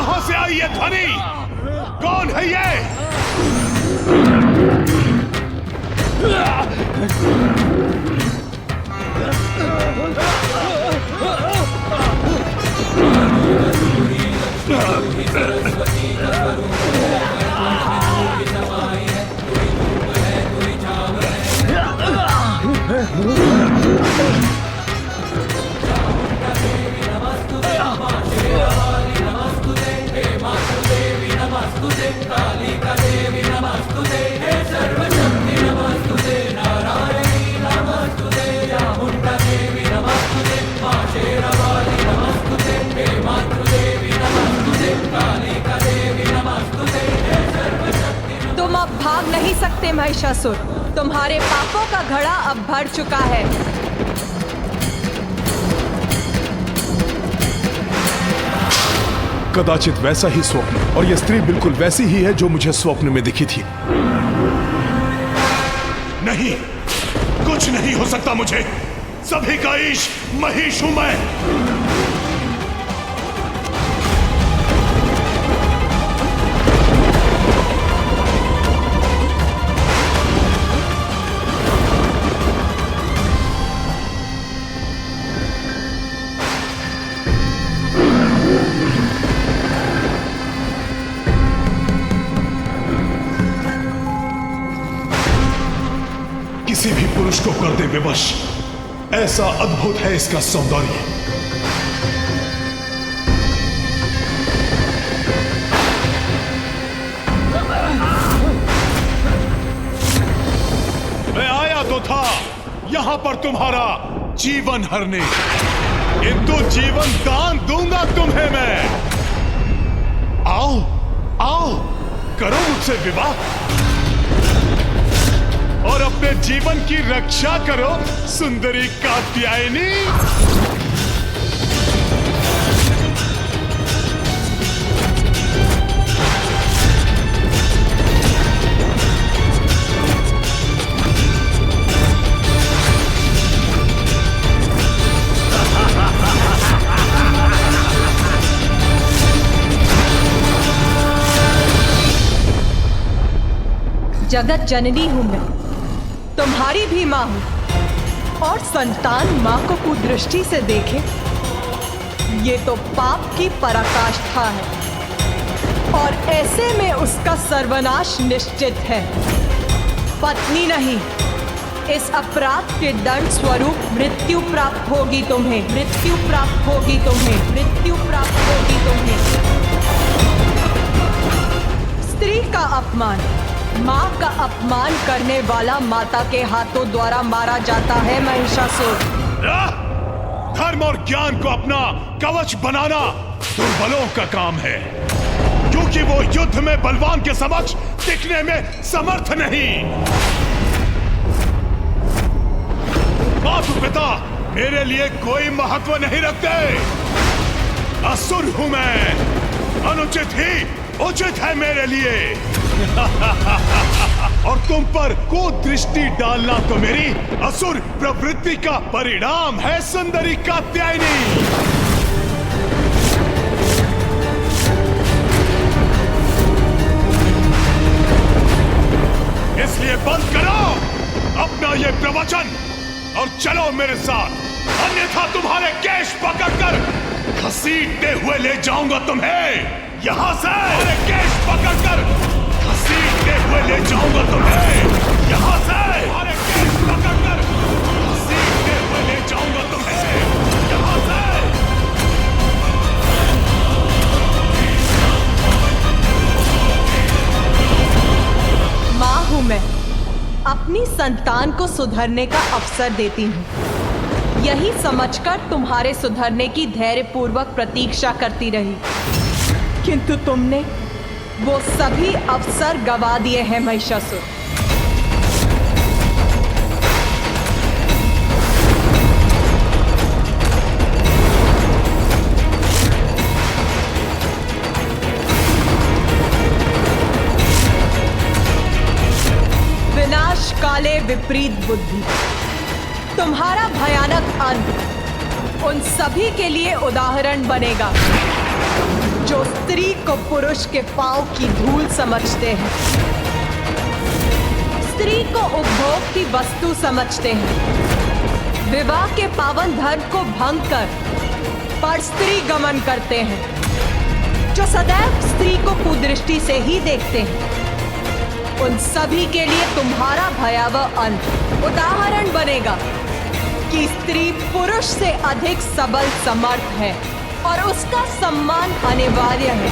कहां से आई ये ध्वनि? कौन है ये? तुम अब भाग नहीं सकते महिषासुर। तुम्हारे पापों का घड़ा अब भर चुका है। कदाचित वैसा ही स्वप्न, और यह स्त्री बिल्कुल वैसी ही है जो मुझे स्वप्न में दिखी थी। नहीं, कुछ नहीं हो सकता मुझे। सभी का ईश महिष हूं मैं। किसी भी पुरुष को कर दे विवश। ऐसा अद्भुत है इसका सौंदर्य। मैं आया तो था यहां पर तुम्हारा जीवन हरने, किंतु जीवन दान दूंगा तुम्हें मैं। आओ आओ, करो मुझसे विवाह और अपने जीवन की रक्षा करो सुंदरी कात्यायनी। जगत जननी हूं मैं, तुम्हारी भी मां हूं, और संतान मां को कुदृष्टि से देखे, ये तो पाप की पराकाष्ठा है, और ऐसे में उसका सर्वनाश निश्चित है। पत्नी नहीं, इस अपराध के दंड स्वरूप मृत्यु प्राप्त होगी तुम्हें, मृत्यु प्राप्त होगी तुम्हें, मृत्यु प्राप्त होगी तुम्हें। स्त्री का अपमान, माँ का अपमान करने वाला माता के हाथों द्वारा मारा जाता है महिषासुर। धर्म और ज्ञान को अपना कवच बनाना दुर्बलों का काम है, क्योंकि वो युद्ध में बलवान के समक्ष टिकने में समर्थ नहीं। माता पिता मेरे लिए कोई महत्व नहीं रखते। असुर हूं मैं, अनुचित ही उचित है मेरे लिए। और तुम पर कुदृष्टि डालना तो मेरी असुर प्रवृत्ति का परिणाम है सुंदरी कात्यायनी। इसलिए बंद करो अपना ये प्रवचन और चलो मेरे साथ, अन्यथा तुम्हारे केश पकड़कर घसीटते हुए ले जाऊंगा तुम्हें यहां से। अरे केश पकड़कर घसीटते हुए ले जाऊंगा तुम्हें यहां से। अरे केश पकड़कर घसीटते हुए ले जाऊंगा तुम्हें यहां से। मां हूं मैं, अपनी संतान को सुधरने का अवसर देती हूं। यही समझकर तुम्हारे सुधरने की धैर्यपूर्वक प्रतीक्षा करती रही, किंतु तुमने वो सभी अवसर गवा दिए हैं महिषासुर। विनाश काले विपरीत बुद्धि, तुम्हारा भयानक अंत उन सभी के लिए उदाहरण बनेगा जो स्त्री को पुरुष के पांव की धूल समझते हैं, स्त्री को उपभोग की वस्तु समझते हैं, विवाह के पावन धर्म को भंग कर पर स्त्री गमन करते हैं, जो सदैव स्त्री को कुदृष्टि से ही देखते हैं, उन सभी के लिए तुम्हारा भयावह अंत उदाहरण बनेगा कि स्त्री पुरुष से अधिक सबल समर्थ है और उसका सम्मान अनिवार्य है।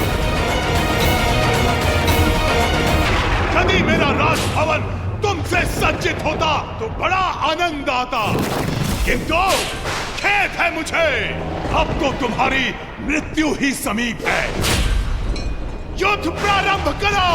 यदि मेरा राजभवन तुमसे सज्जित होता तो बड़ा आनंद आता, किंतु खेद है मुझे, अब तो तुम्हारी मृत्यु ही समीप है। युद्ध प्रारंभ करो।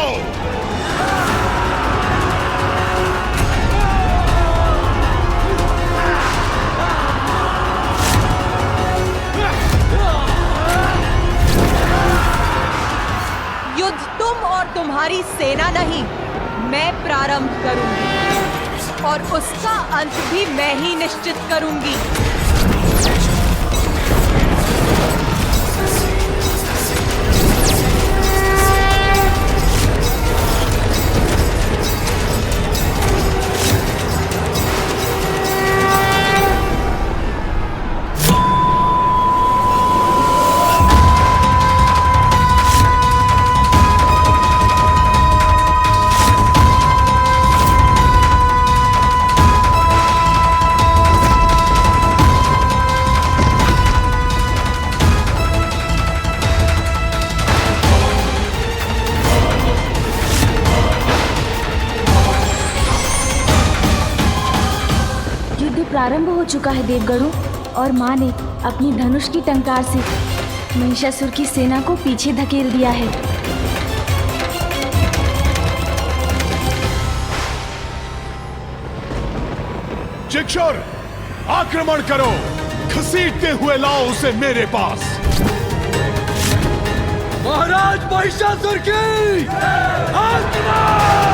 युद्ध तुम और तुम्हारी सेना नहीं, मैं प्रारंभ करूंगी और उसका अंत भी मैं ही निश्चित करूंगी। प्रारंभ हो चुका है देवगणों, और माँ ने अपनी धनुष की टंकार से महिषासुर की सेना को पीछे धकेल दिया है। चिक्षुर, आक्रमण करो, घसीटते हुए लाओ उसे मेरे पास। महाराज महिषासुर की आक्रमण!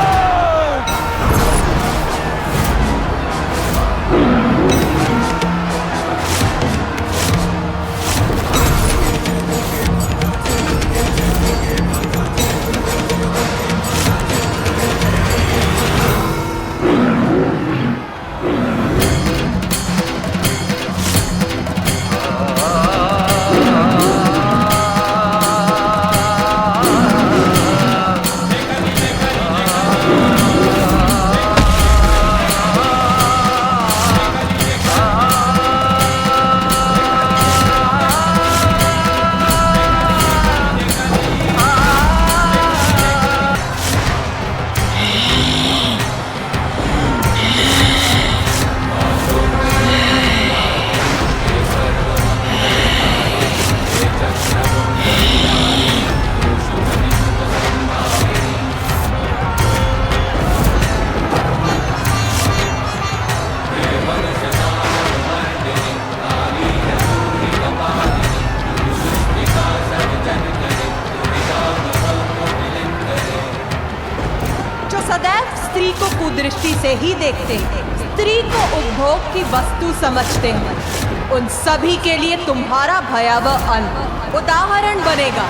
दृष्टि से ही देखते हैं, स्त्री को उपभोग की वस्तु समझते हैं, उन सभी के लिए तुम्हारा भयावह अंत उदाहरण बनेगा।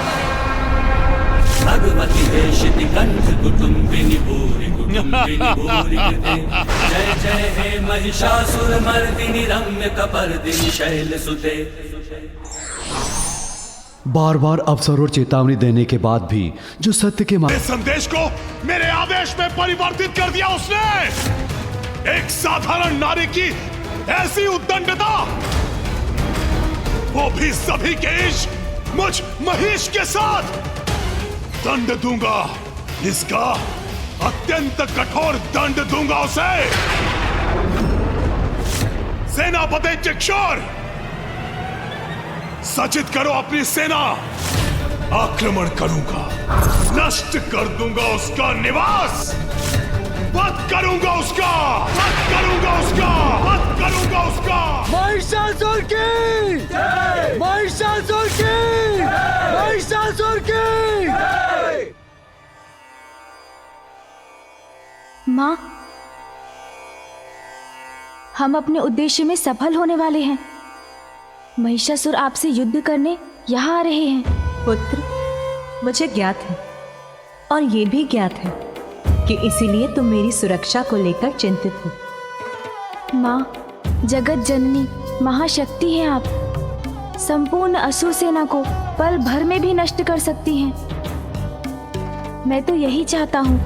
भगवती वेशिति कंठ कुटुंबिनी भूरि भूरि कृते जय जय हे महिषासुर मर्दिनि रम्य कपर्दिनि शैल सुते। बार बार अवसर और चेतावनी देने के बाद भी जो सत्य के इस संदेश को मेरे आदेश में परिवर्तित कर दिया उसने। एक साधारण नारी की ऐसी उद्दंडता, वो भी सभी के इश्क मुझ महिष के साथ। दंड दूंगा, इसका अत्यंत कठोर दंड दूंगा उसे। सेनापति चिक्षुर, सचित करो अपनी सेना। आक्रमण करूंगा, नष्ट कर दूंगा उसका निवास, वध करूंगा उसका, वध करूंगा उसका, वध करूंगा उसका। महिषासुर की जय! महिषासुर की जय! महिषासुर की जय! माँ, हम अपने उद्देश्य में सफल होने वाले हैं। महिषासुर आपसे युद्ध करने यहाँ आ रहे हैं। पुत्र, मुझे ज्ञात है और ये भी ज्ञात है कि इसीलिए तुम मेरी सुरक्षा को लेकर चिंतित हो। माँ, जगत जननी महाशक्ति हैं आप। संपूर्ण असुर सेना को पल भर में भी नष्ट कर सकती हैं। मैं तो यही चाहता हूँ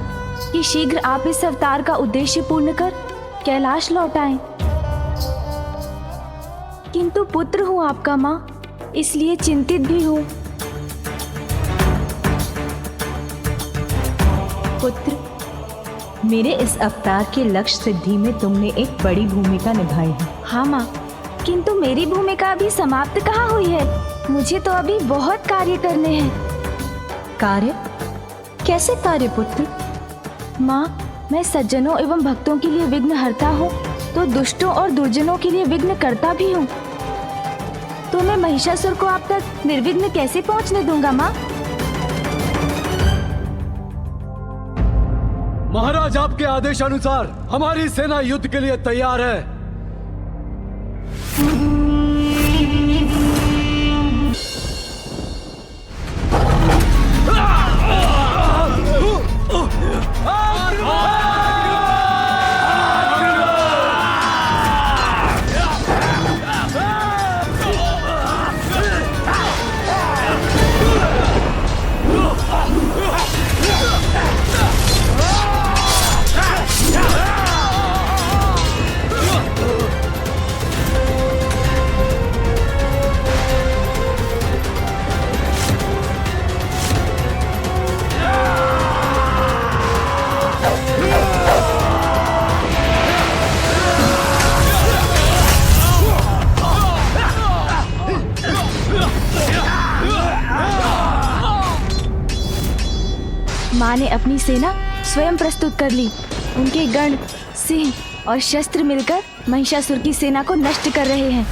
कि शीघ्र आप इस अवतार का उद्देश्य पूर्ण कर कैलाश लौट आएं। किंतु पुत्र हूँ आपका माँ, इसलिए चिंतित भी हूँ। पुत्र, मेरे इस अवतार के लक्ष्य सिद्धि में तुमने एक बड़ी भूमिका निभाई है। हाँ माँ, किंतु मेरी भूमिका अभी समाप्त कहाँ हुई है। मुझे तो अभी बहुत कार्य करने हैं। कार्य? कैसे कार्य पुत्र? माँ, मैं सज्जनों एवं भक्तों के लिए विघ्न हरता हूँ तो दुष्टों और दुर्जनों के लिए विघ्न करता भी हूँ। तो मैं महिषासुर को आप तक निर्विघ्न कैसे पहुँचने दूंगा माँ? महाराज, आपके आदेश अनुसार हमारी सेना युद्ध के लिए तैयार है। माँ ने अपनी सेना स्वयं प्रस्तुत कर ली। उनके गण, सिंह और शस्त्र मिलकर महिषासुर की सेना को नष्ट कर रहे हैं।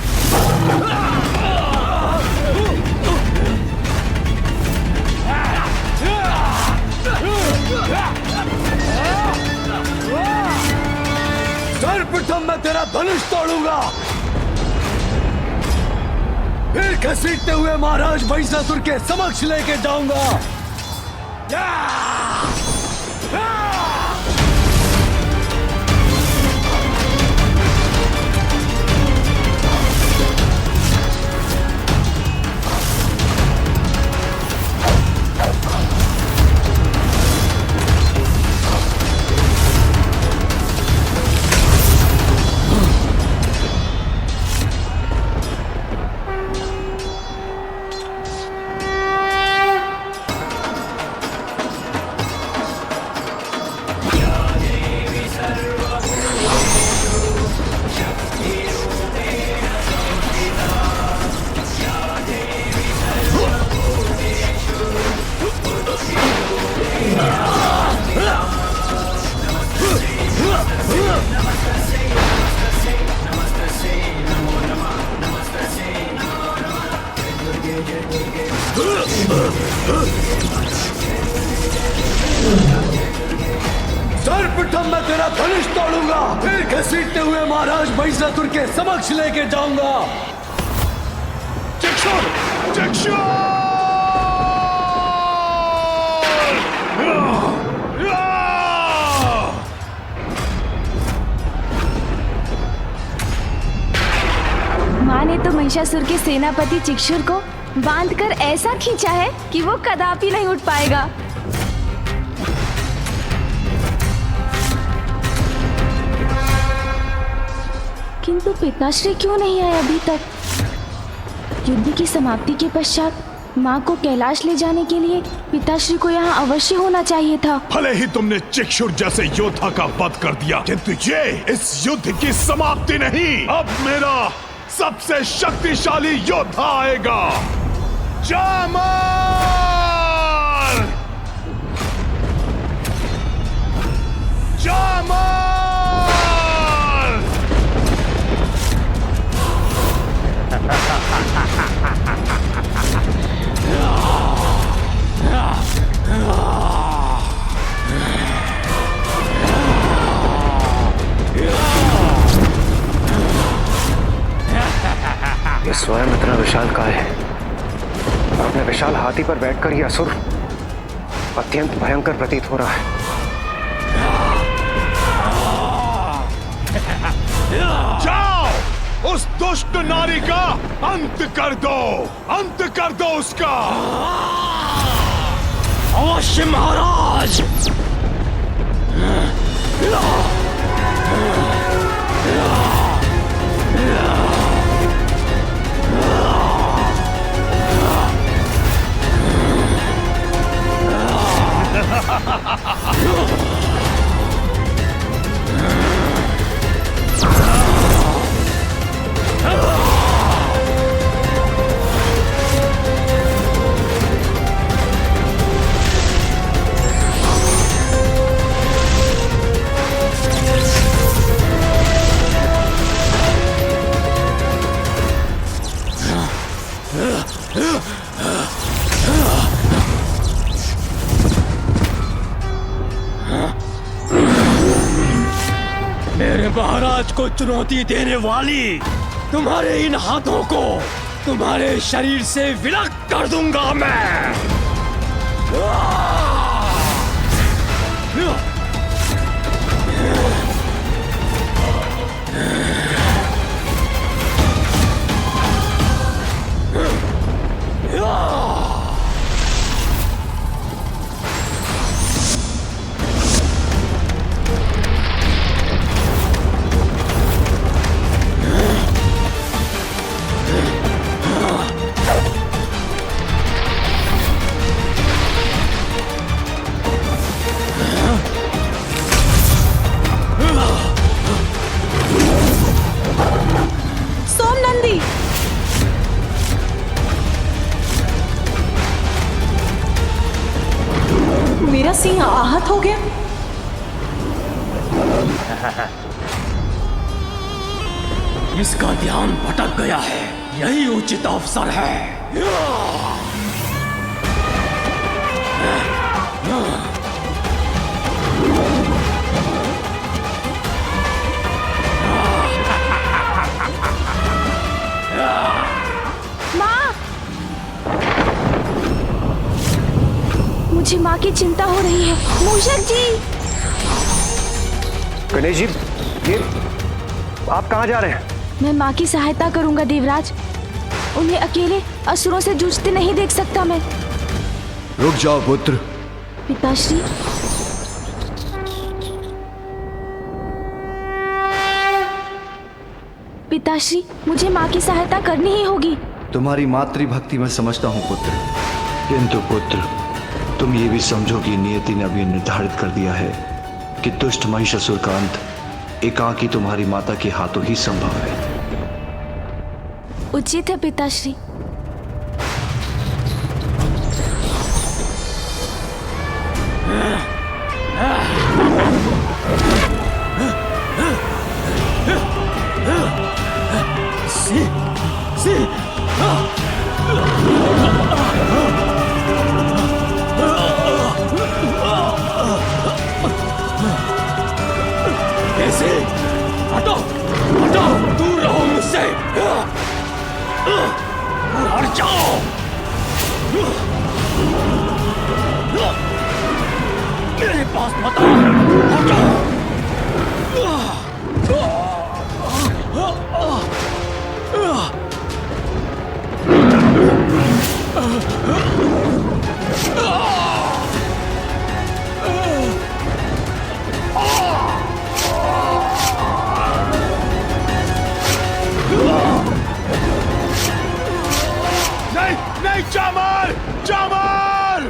सर्वप्रथम मैं तेरा धनुष तोड़ूंगा, फिर घसीटते हुए महाराज महिषासुर के समक्ष लेके जाऊंगा। सर्वप्रथम मैं तेरा धनुष तोड़ूंगा, फिर घसीटते हुए महाराज महिषासुर के समक्ष लेके जाऊंगा। चक्षुर! चक्षुर! माँ ने तो महिषासुर के सेनापति चिक्षुर को बांधकर ऐसा खींचा है कि वो कदापि नहीं उठ पाएगा। किंतु पिताश्री क्यों नहीं आए अभी तक? युद्ध की समाप्ति के पश्चात माँ को कैलाश ले जाने के लिए पिताश्री को यहाँ अवश्य होना चाहिए था। भले ही तुमने चिक्षुर जैसे योद्धा का वध कर दिया, किंतु ये इस युद्ध की समाप्ति नहीं। अब मेरा सबसे शक्तिशाली योद्धा आएगा, जामर! जामर! ये स्वयं इतना विशाल काय है? अपने विशाल हाथी पर बैठकर ये असुर अत्यंत भयंकर प्रतीत हो रहा है। जाओ उस दुष्ट नारी का अंत कर दो उसका। अवश्य महाराज। मेरे महाराज को चुनौती देने वाली तुम्हारे इन हाथों को तुम्हारे शरीर से विलग कर दूंगा मैं। सोमनंदी, मेरा सिंह आहत हो गया। इसका ध्यान भटक गया है, यही उचित अवसर है। माँ, मुझे माँ की चिंता हो रही है। मूषक जी, गणेश जी, ये आप कहाँ जा रहे हैं? मैं माँ की सहायता करूंगा देवराज। उन्हें अकेले असुरों से जूझते नहीं देख सकता मैं। रुक जाओ पुत्र। पिताश्री, पिताश्री, मुझे माँ की सहायता करनी ही होगी। तुम्हारी मातृभक्ति मैं समझता हूँ पुत्र, किंतु पुत्र तुम ये भी समझो कि नियति ने अभी निर्धारित कर दिया है कि दुष्ट महिषासुर का अंत एकाकी तुम्हारी माता के हाथों ही संभव है। उचित है पिताश्री। ऐसे हटो, हटो, दूर रहो मुझसे। हट जाओ। मेरे पास मत आओ, हटो। नहीं, जामाल, जामाल!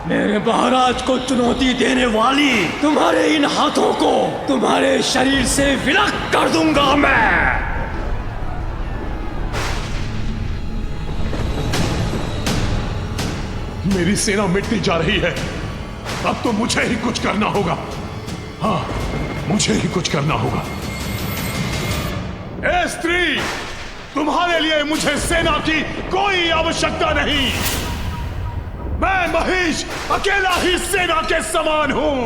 मेरे महाराज को चुनौती देने वाली तुम्हारे इन हाथों को तुम्हारे शरीर से विलग कर दूंगा मैं। मेरी सेना मिटती जा रही है, अब तो मुझे ही कुछ करना होगा। हाँ, मुझे ही कुछ करना होगा। ए स्त्री, तुम्हारे लिए मुझे सेना की कोई आवश्यकता नहीं। मैं महिष अकेला ही सेना के समान हूं।